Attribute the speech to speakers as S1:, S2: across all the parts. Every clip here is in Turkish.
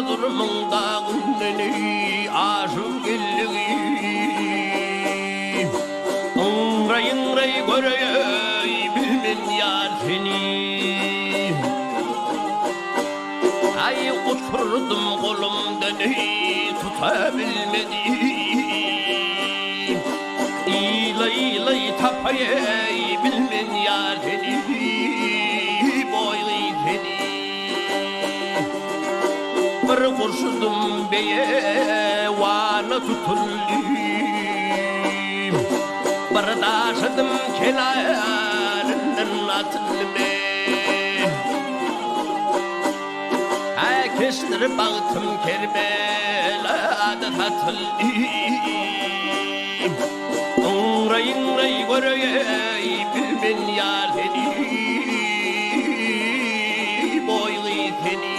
S1: durmun dağını aşık elliği Inray görey bilmin yar seni Ay uçurdum kolumdan tutabilmedim İlay tapayay bilmin yar seni boylu seni Bir kurşudum beye vana tutuldim Bir daşıdım kenarından atılme Kestir bağıtım Kerbela'da tatıldım Inray görey bilmin yar seni boylu seni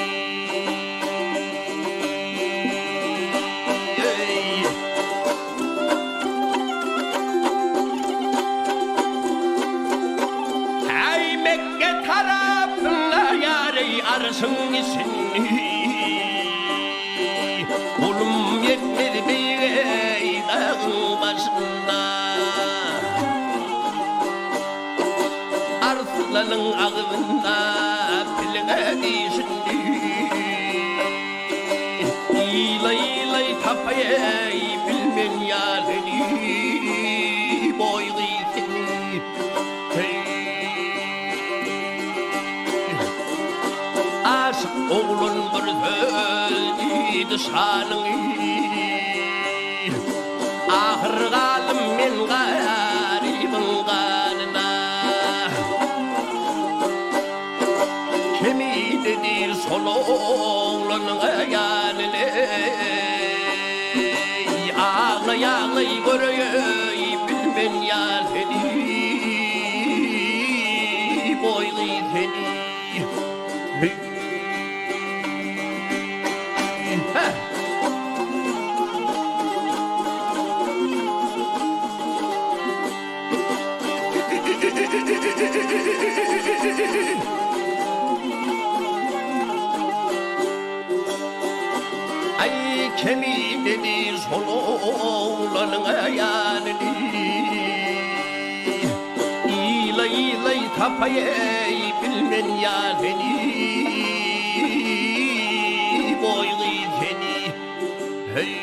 S1: Ay Mekke tarafına yarey arşın isini Kulum yetmedi bey dağın başında Arslanın ağzında piline dişindi İlay tapayay bilmen yalini boylu seni Aşık oğlun bir sözdiydi şanını Ahır kalım men garibin kanına Kemiğidir sol oğlanın yanine Ağlay görey bilmen yar seni boylu seni Ay kemiğidir sol oğlanın yanını İlay tapayay bilmen yar seni boylu seni Hey